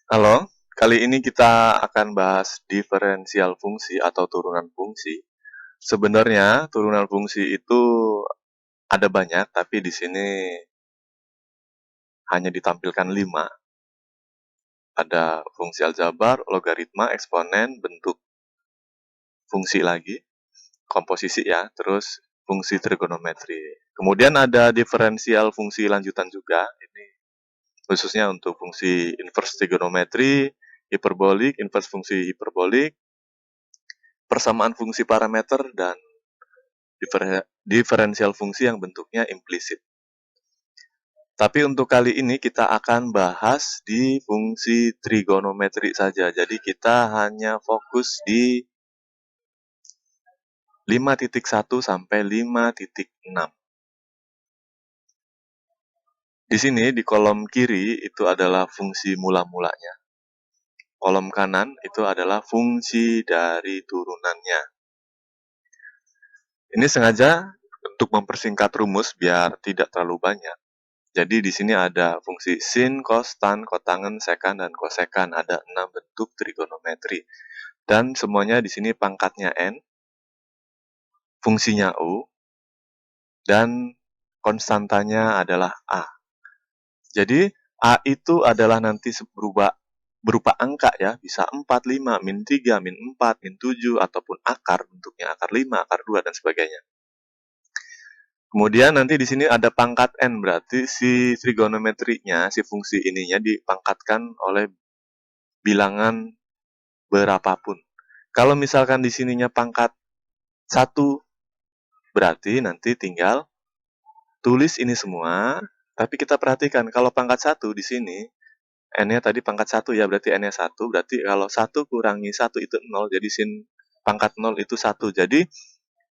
Halo, kali ini kita akan bahas diferensial fungsi atau turunan fungsi. Sebenarnya turunan fungsi itu ada banyak, tapi di sini hanya ditampilkan 5. Ada fungsi aljabar, logaritma, eksponen, bentuk fungsi lagi, komposisi ya, terus fungsi trigonometri. Kemudian ada diferensial fungsi lanjutan juga, ini khususnya untuk fungsi inverse trigonometri, hiperbolik, inverse fungsi hiperbolik, persamaan fungsi parameter, dan diferensial fungsi yang bentuknya implisit. Tapi untuk kali ini kita akan bahas di fungsi trigonometri saja. Jadi kita hanya fokus di 5.1 sampai 5.6. Di sini di kolom kiri itu adalah fungsi mula-mulanya. Kolom kanan itu adalah fungsi dari turunannya. Ini sengaja untuk mempersingkat rumus biar tidak terlalu banyak. Jadi di sini ada fungsi sin, cos, tan, kotangen, sekan, dan kosekan. Ada 6 bentuk trigonometri. Dan semuanya di sini pangkatnya n, fungsinya u, dan konstantanya adalah a. Jadi a itu adalah nanti berupa angka ya, bisa 4, 5, min 3, min 4, min 7, ataupun akar, bentuknya akar 5, akar 2, dan sebagainya. Kemudian nanti di sini ada pangkat n, berarti si trigonometrinya, si fungsi ininya dipangkatkan oleh bilangan berapapun. Kalau misalkan di sininya pangkat 1, berarti nanti tinggal tulis ini semua, tapi kita perhatikan kalau pangkat 1 di sini, n-nya tadi pangkat 1 ya, berarti n-nya 1, berarti kalau 1 kurangi 1 itu 0, jadi sin pangkat 0 itu 1. Jadi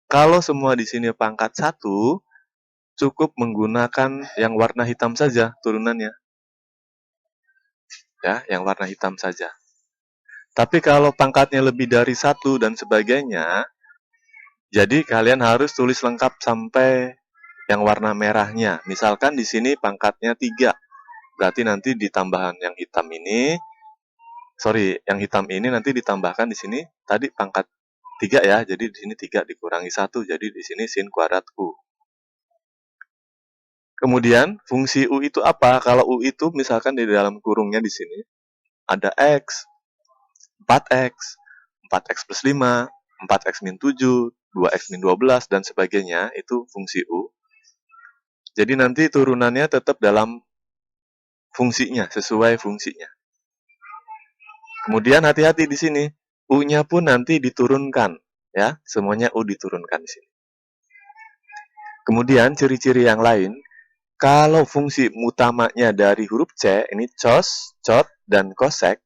kalau semua di sini pangkat 1, cukup menggunakan yang warna hitam saja turunannya. Ya, yang warna hitam saja. Tapi kalau pangkatnya lebih dari 1 dan sebagainya, jadi kalian harus tulis lengkap sampai yang warna merahnya. Misalkan di sini pangkatnya 3. Berarti nanti ditambahan yang hitam ini, yang hitam ini nanti ditambahkan di sini tadi pangkat 3 ya. Jadi di sini 3 dikurangi 1, jadi di sini sin kuadrat U. Kemudian fungsi U itu apa? Kalau U itu misalkan di dalam kurungnya di sini ada X, 4X, 4X plus 5, 4X min 7, 2X min 12, dan sebagainya, itu fungsi U. Jadi nanti turunannya tetap dalam fungsinya, sesuai fungsinya. Kemudian hati-hati di sini, U-nya pun nanti diturunkan, ya, semuanya U diturunkan di sini. Kemudian ciri-ciri yang lain, kalau fungsi utamanya dari huruf C, ini cos, cot, dan kosek,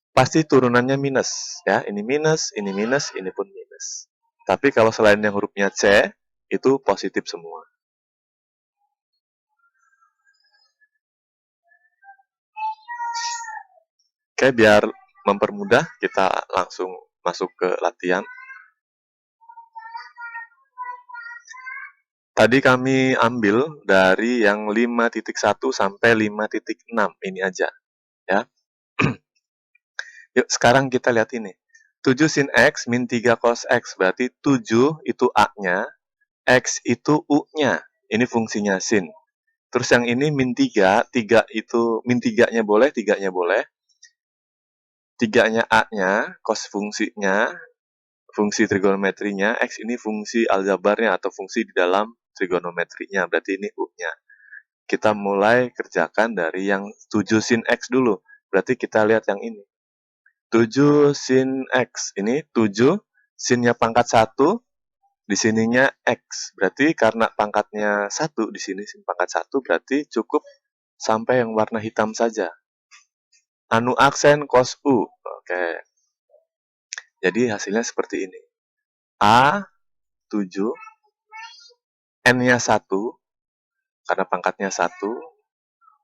pasti turunannya minus, ya, ini minus, ini minus, ini pun minus. Tapi kalau selain yang hurufnya C, itu positif semua. Oke, biar mempermudah, kita langsung masuk ke latihan. Tadi kami ambil dari yang 5.1 sampai 5.6, ini aja. Ya. Yuk, sekarang kita lihat ini. 7 sin X min 3 cos X, berarti 7 itu A-nya, X itu U-nya. Ini fungsinya sin. Terus yang ini min 3, 3 itu min 3-nya boleh, 3-nya boleh. 3-nya A-nya, cos fungsinya, fungsi trigonometrinya, X ini fungsi aljabarnya atau fungsi di dalam trigonometrinya, berarti ini U-nya. Kita mulai kerjakan dari yang 7 sin X dulu. Berarti kita lihat yang ini. 7 sin X, ini 7, sinnya pangkat 1, di sininya X. Berarti karena pangkatnya 1, di sini sin pangkat 1, berarti cukup sampai yang warna hitam saja. Anu aksen cos U. Oke. Jadi hasilnya seperti ini. A 7, N-nya 1, karena pangkatnya 1.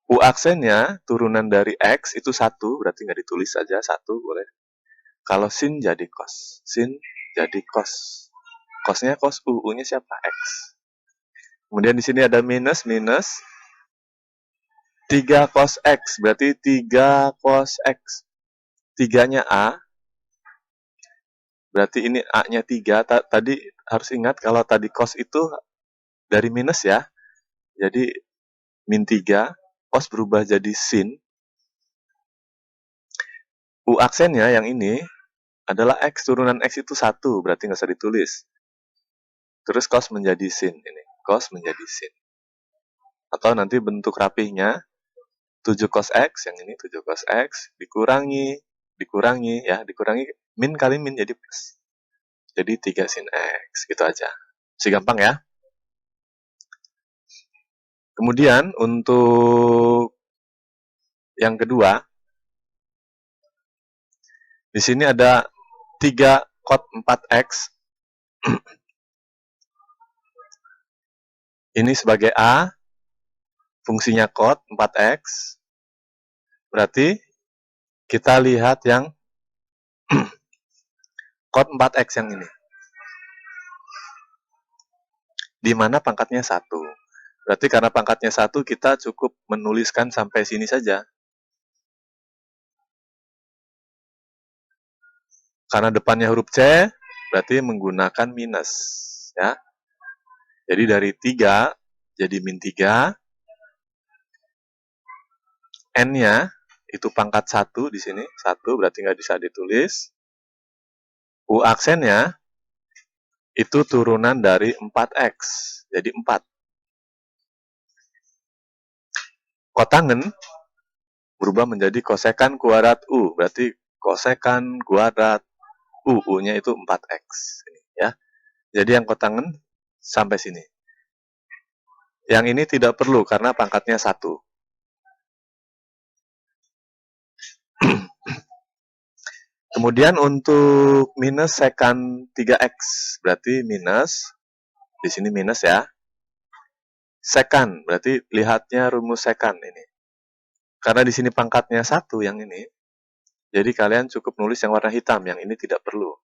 U aksennya turunan dari X itu 1, berarti nggak ditulis saja, 1 boleh. Kalau sin jadi cos. Sin jadi cos. Cosnya cos U, U-nya siapa? X. Kemudian di sini ada minus, minus. 3 cos X, berarti 3 cos X. 3-nya A, berarti ini A-nya 3. Tadi harus ingat kalau tadi cos itu dari minus ya. Jadi min 3, cos berubah jadi sin. U aksennya yang ini adalah X, turunan X itu 1, berarti nggak usah ditulis. Terus cos menjadi sin, ini cos menjadi sin. Atau nanti bentuk rapihnya 7 cos X, yang ini 7 cos X, dikurangi ya, dikurangi min kali min jadi plus. Jadi 3 sin X, gitu aja. Masih gampang ya. Kemudian untuk yang kedua, di sini ada 3 cot 4X. Ini sebagai A, fungsinya cot 4X. Berarti kita lihat yang cot 4X yang ini. Di mana pangkatnya 1. Berarti karena pangkatnya 1, kita cukup menuliskan sampai sini saja. Karena depannya huruf C, berarti menggunakan minus. Ya. Jadi dari 3, jadi min 3. N-nya, itu pangkat 1 di sini. 1, berarti nggak bisa ditulis. U aksennya, itu turunan dari 4X. Jadi 4. Kotangen berubah menjadi kosekan kuadrat U. Berarti kosekan kuadrat U. U-nya itu 4X. Ya. Jadi yang kotangen sampai sini. Yang ini tidak perlu karena pangkatnya 1. Kemudian untuk minus sekan 3X. Berarti minus. Di sini minus ya. Sekan. Berarti lihatnya rumus sekan ini. Karena di sini pangkatnya 1 yang ini. Jadi kalian cukup nulis yang warna hitam. Yang ini tidak perlu.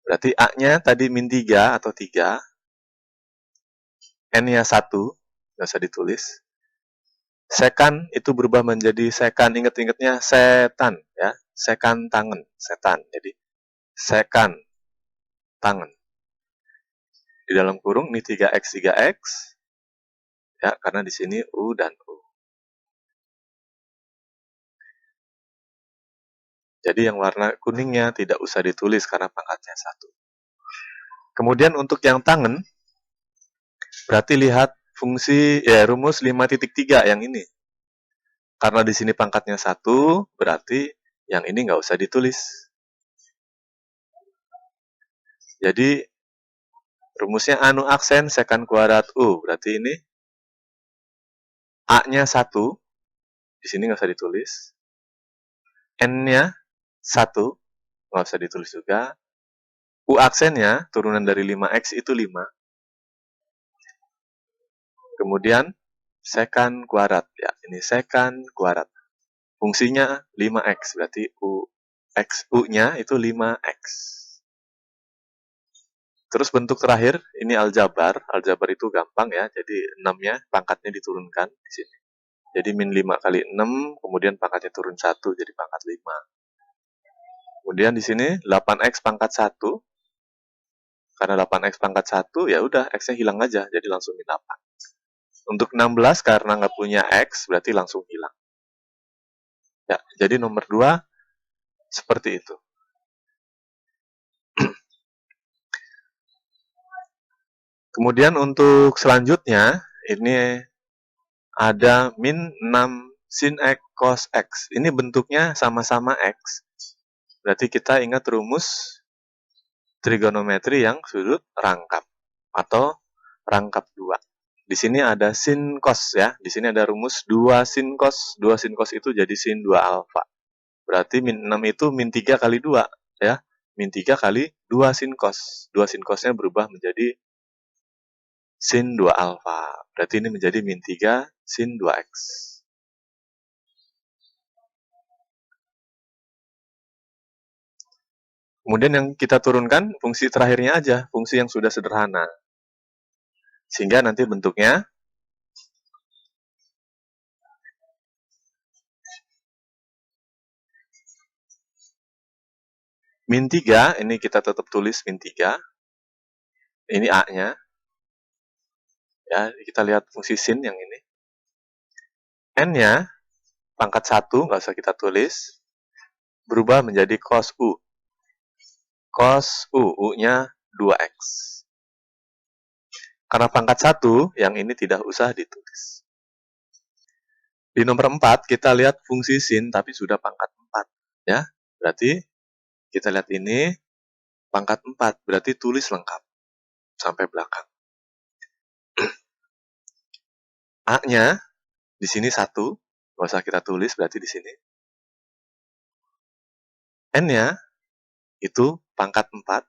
Berarti A-nya tadi min 3 atau 3. N-nya 1. Nggak usah ditulis. Sekan itu berubah menjadi sekan. Ingat-ingatnya setan. Ya. Sekan tangan. Setan. Jadi sekan tangan. Di dalam kurung ini 3X, 3X. Ya, karena di sini U dan U. Jadi yang warna kuningnya tidak usah ditulis karena pangkatnya 1. Kemudian untuk yang tangan, berarti lihat fungsi ya rumus 5.3 yang ini. Karena di sini pangkatnya 1, berarti yang ini nggak usah ditulis. Jadi rumusnya anu aksen sekan kuadrat U. Berarti ini A-nya 1, di sini nggak usah ditulis. N-nya 1, nggak usah ditulis juga. U aksennya, turunan dari 5X itu 5. Kemudian, sekan kuadrat. Ya, ini sekan kuadrat. Fungsinya 5X, berarti U-nya itu 5X. Terus bentuk terakhir, ini aljabar. Aljabar itu gampang ya, jadi 6-nya pangkatnya diturunkan di sini. Jadi min 5 kali 6, kemudian pangkatnya turun 1, jadi pangkat 5. Kemudian di sini 8X pangkat 1. Karena 8X pangkat 1, ya udah X-nya hilang aja, jadi langsung min 8. Untuk 16, karena nggak punya X, berarti langsung hilang. Ya, jadi nomor 2, seperti itu. Kemudian untuk selanjutnya, ini ada min 6 sin X cos X. Ini bentuknya sama-sama X. Berarti kita ingat rumus trigonometri yang sudut rangkap atau rangkap 2. Di sini ada sin cos ya. Di sini ada rumus 2 sin cos. 2 sin cos itu jadi sin 2 alfa. Berarti min 6 itu min 3 kali 2 ya. Min 3 kali 2 sin cos. 2 sin cosnya berubah menjadi sin 2 alfa. Berarti ini menjadi min 3 sin 2x. Kemudian yang kita turunkan fungsi terakhirnya aja, fungsi yang sudah sederhana. Sehingga nanti bentuknya Min 3, ini kita tetap tulis min 3. Ini A-nya. Ya, kita lihat fungsi sin yang ini. N-nya, pangkat 1, nggak usah kita tulis. Berubah menjadi cos U. Cos U, U-nya 2X. Karena pangkat 1, yang ini tidak usah ditulis. Di nomor 4, kita lihat fungsi sin, tapi sudah pangkat 4. Ya, berarti kita lihat ini, pangkat 4, berarti tulis lengkap. Sampai belakang. A-nya, di sini 1, nggak usah kita tulis, berarti di sini. N-nya, itu pangkat 4,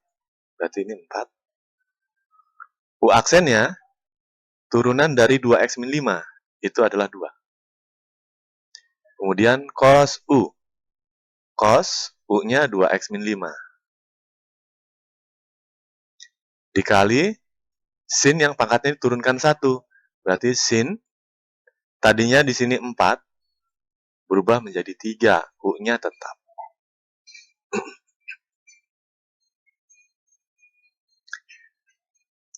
berarti ini 4. U aksennya, turunan dari 2X min 5, itu adalah 2. Kemudian cos U. Cos U-nya 2X min 5. Dikali sin yang pangkatnya diturunkan 1. Berarti sin, tadinya di sini 4, berubah menjadi 3. U-nya tetap.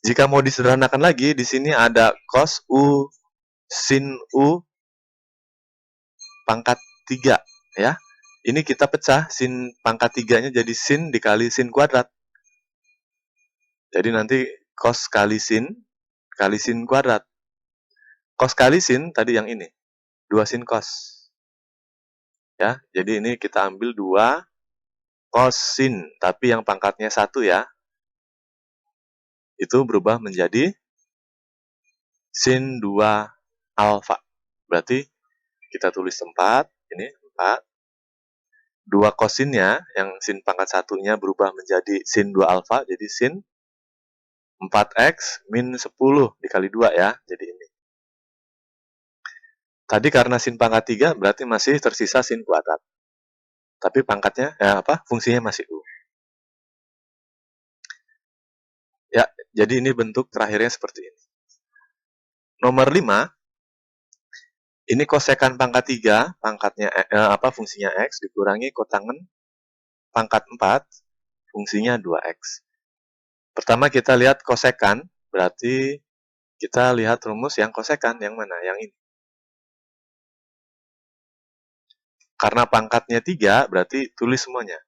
Jika mau disederhanakan lagi, di sini ada cos U, sin U, pangkat 3. Ya. Ini kita pecah, sin pangkat 3-nya jadi sin dikali sin kuadrat. Jadi nanti cos kali sin kuadrat. Cos kali sin tadi yang ini, 2 sin cos. Ya, jadi ini kita ambil 2 cos sin, tapi yang pangkatnya 1 ya. Itu berubah menjadi sin 2 alfa. Berarti kita tulis 4, ini 4. 2 kosinnya, yang sin pangkat 1-nya berubah menjadi sin 2 alfa, jadi sin 4X min 10 dikali 2 ya, jadi ini. Tadi karena sin pangkat 3, berarti masih tersisa sin kuadrat. Tapi pangkatnya, fungsinya masih U. Ya, jadi ini bentuk terakhirnya seperti ini. Nomor 5, ini kosekan pangkat 3, pangkatnya fungsinya X, dikurangi kotangen pangkat 4, fungsinya 2X. Pertama kita lihat kosekan, berarti kita lihat rumus yang kosekan, yang mana? Yang ini. Karena pangkatnya 3, berarti tulis semuanya.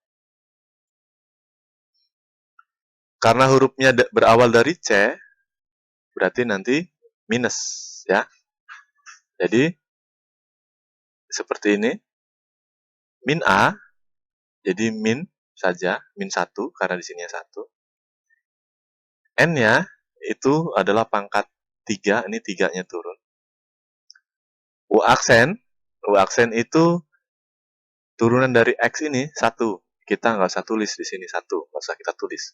Karena hurufnya berawal dari C, berarti nanti minus, ya. Jadi, seperti ini. Min A, jadi min saja, min 1, karena di sini 1. N-nya, itu adalah pangkat 3, ini 3-nya turun. U aksen itu turunan dari X ini 1. Kita nggak usah tulis di sini 1, nggak usah kita tulis.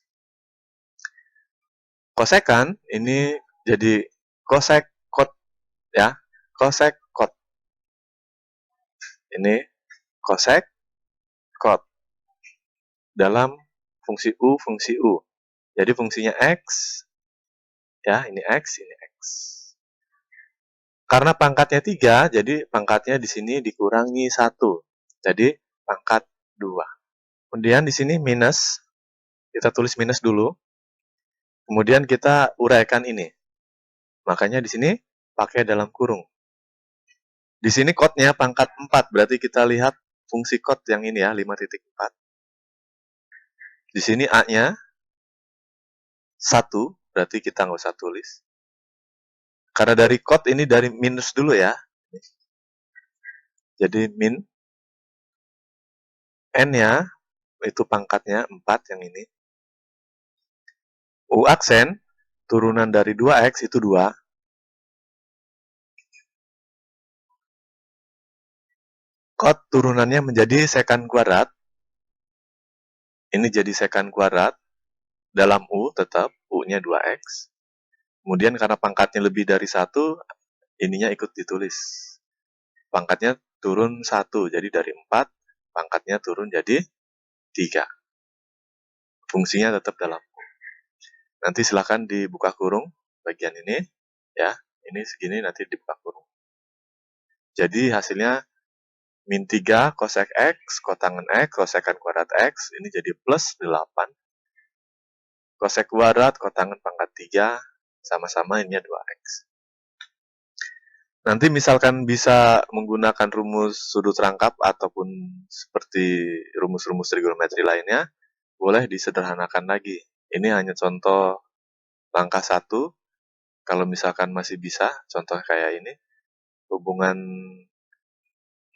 Kosekan ini jadi kosek kot ya, kosek kot. Ini kosek kot dalam fungsi U. Jadi fungsinya X ya, ini X, ini X. Karena pangkatnya 3, jadi pangkatnya di sini dikurangi 1. Jadi pangkat 2. Kemudian di sini minus, kita tulis minus dulu. Kemudian kita uraikan ini. Makanya di sini pakai dalam kurung. Di sini kodnya pangkat 4, berarti kita lihat fungsi kod yang ini ya, 5.4. Di sini A-nya 1, berarti kita nggak usah tulis. Karena dari kod ini dari minus dulu ya. Jadi min. N-nya, itu pangkatnya 4 yang ini. U aksen, turunan dari 2X itu 2. Kod turunannya menjadi sekan kuadrat. Ini jadi sekan kuadrat. Dalam U tetap, U-nya 2X. Kemudian karena pangkatnya lebih dari 1, ininya ikut ditulis. Pangkatnya turun 1, jadi dari 4, pangkatnya turun jadi 3. Fungsinya tetap dalam U. Nanti silahkan dibuka kurung bagian ini. Ya, ini segini nanti dibuka kurung. Jadi hasilnya min 3 kosek X, kotangen X, kosekan kuadrat X, ini jadi plus 8. Kosek kuadrat, kotangen pangkat 3, sama-sama ini 2X. Nanti misalkan bisa menggunakan rumus sudut rangkap ataupun seperti rumus-rumus trigonometri lainnya, boleh disederhanakan lagi. Ini hanya contoh langkah 1. Kalau misalkan masih bisa, contoh kayak ini, hubungan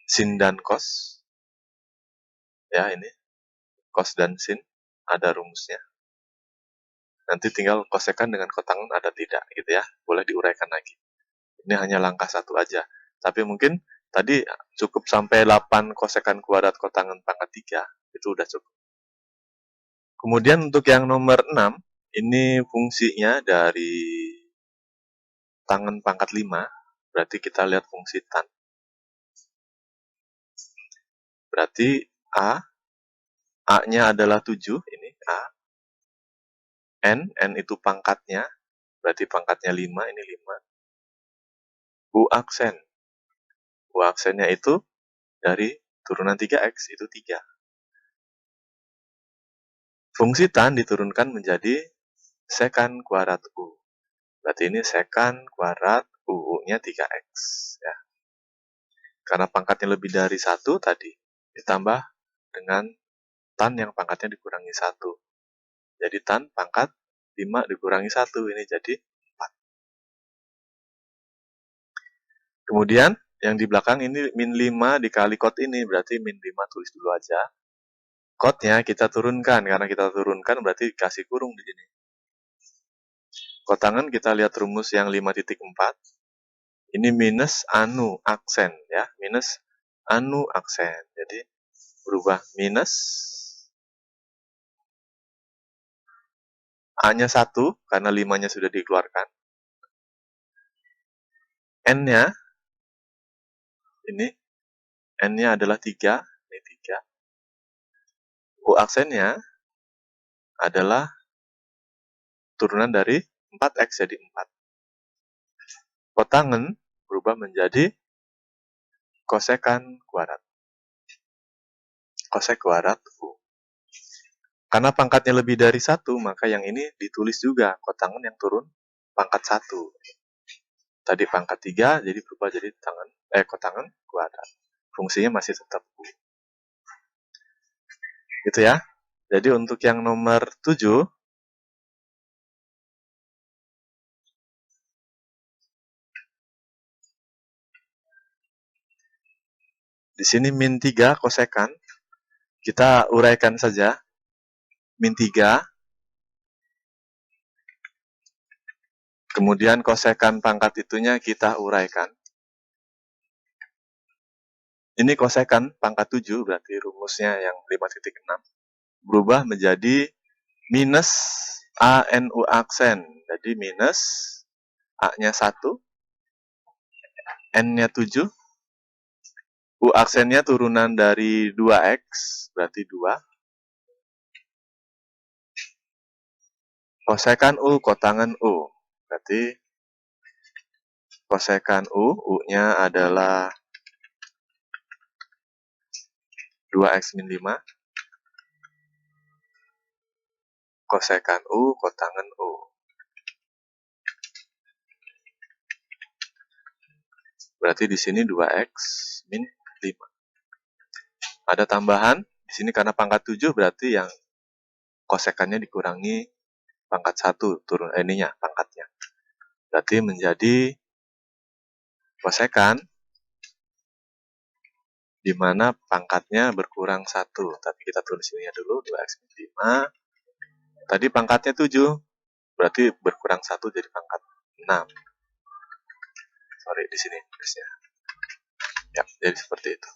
sin dan cos. Ya, ini cos dan sin, ada rumusnya. Nanti tinggal kosekan dengan kotangen ada tidak, gitu ya. Boleh diuraikan lagi. Ini hanya langkah 1 aja. Tapi mungkin tadi cukup sampai 8 kosekan kuadrat kotangen pangkat 3, itu udah cukup. Kemudian untuk yang nomor 6, ini fungsinya dari tangen pangkat 5, berarti kita lihat fungsi tan. Berarti A-nya adalah 7, ini A. N itu pangkatnya, berarti pangkatnya 5, ini 5. U aksennya itu dari turunan 3X, itu 3. Fungsi tan diturunkan menjadi sekan kuadrat U. Berarti ini sekan kuadrat U-nya 3X. Ya. Karena pangkatnya lebih dari 1 tadi, ditambah dengan tan yang pangkatnya dikurangi 1. Jadi tan pangkat 5 dikurangi 1, ini jadi 4. Kemudian, yang di belakang ini min 5 dikali kot ini, berarti min 5 tulis dulu aja. Kotnya kita turunkan, karena kita turunkan berarti kasih kurung di sini. Kotangen kita lihat rumus yang 5.4. Ini minus anu aksen ya, minus anu aksen. Jadi berubah minus A-nya 1 karena 5-nya sudah dikeluarkan. N-nya ini N-nya adalah 3, ini 3. U aksennya adalah turunan dari 4X jadi 4. Kotangen berubah menjadi kosekan kuadrat. Kosek kuadrat U. Karena pangkatnya lebih dari 1, maka yang ini ditulis juga kotangen yang turun pangkat 1. Tadi pangkat 3, jadi berubah jadi kotangen kuadrat. Fungsinya masih tetap U. Gitu ya. Jadi untuk yang nomor 7, di sini min 3 kosekan, kita uraikan saja. Min 3, kemudian kosekan pangkat itunya kita uraikan. Ini kosekan pangkat 7, berarti rumusnya yang 5.6. Berubah menjadi minus ANU aksen. Jadi minus A-nya 1, N-nya 7, U aksennya turunan dari 2X, berarti 2. Kosekan U, kotangen U. Berarti kosekan U, U-nya adalah 2X min 5. Kosekan U, kotangen U. Berarti di sini 2X min 5. Ada tambahan, di sini karena pangkat 7 berarti yang kosekannya dikurangi pangkat 1, turun ininya, pangkatnya. Berarti menjadi kosekan di mana pangkatnya berkurang 1. Tapi kita tulis ini dulu, 2X min 5. Tadi pangkatnya 7, berarti berkurang 1 jadi pangkat 6. Sorry, di sini tulisnya. Ya, jadi seperti itu.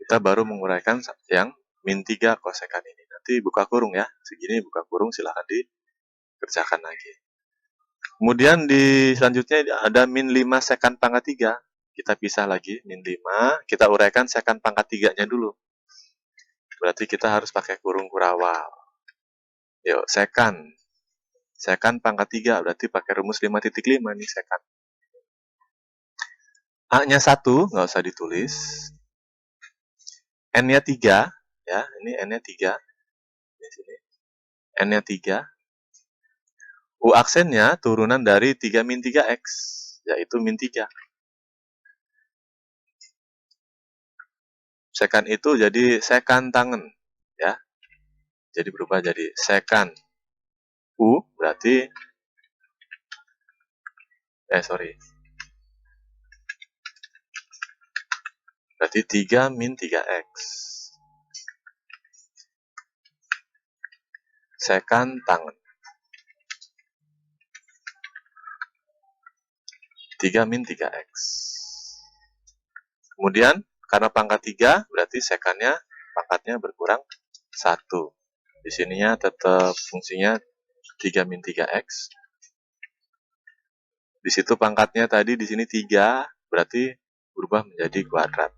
Kita baru menguraikan yang min 3 kosekan ini. Nanti buka kurung ya, segini buka kurung, silahkan dikerjakan lagi. Kemudian di selanjutnya ada min 5 sekan pangkat 3. Kita pisah lagi, min 5, kita uraikan sekan pangkat 3-nya dulu. Berarti kita harus pakai kurung kurawal. Yuk, sekan. Sekan pangkat 3, berarti pakai rumus 5.5 nih sekan. A-nya 1, nggak usah ditulis. N-nya 3, ya, ini N-nya 3, di sini. N-nya 3. U aksennya turunan dari 3 min 3X, yaitu min 3. Sekan itu jadi sekan tangan, ya. Jadi berubah jadi sekan U, berarti, berarti 3 min 3X. Sekan tangan. 3 min 3X. Kemudian, karena pangkat 3, berarti sekannya, pangkatnya berkurang 1. Di sininya tetap fungsinya 3 min 3X. Di situ pangkatnya tadi, di sini 3, berarti berubah menjadi kuadrat.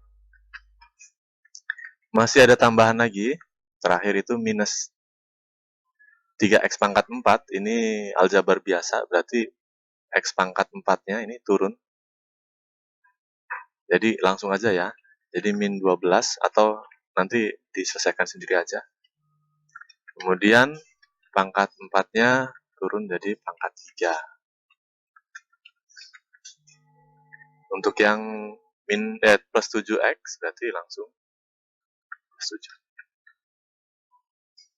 Masih ada tambahan lagi, terakhir itu minus 3X pangkat 4, ini aljabar biasa, berarti X pangkat 4-nya ini turun. Jadi langsung aja ya. Jadi min 12 atau nanti diselesaikan sendiri aja. Kemudian pangkat 4-nya turun jadi pangkat 3. Untuk yang plus 7X berarti langsung plus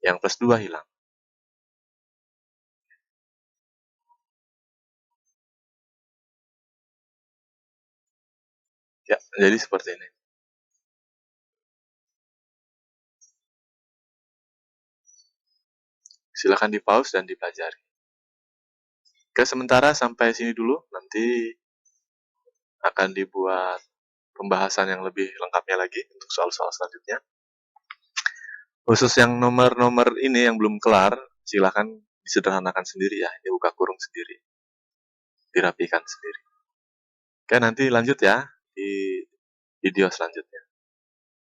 7. Yang plus 2 hilang. Ya, jadi seperti ini. Silakan di pause dan dipelajari. Oke, sementara sampai sini dulu. Nanti akan dibuat pembahasan yang lebih lengkapnya lagi untuk soal-soal selanjutnya. Khusus yang nomor-nomor ini yang belum kelar, silakan disederhanakan sendiri ya. Ini buka kurung sendiri. Dirapikan sendiri. Oke, nanti lanjut ya di video selanjutnya.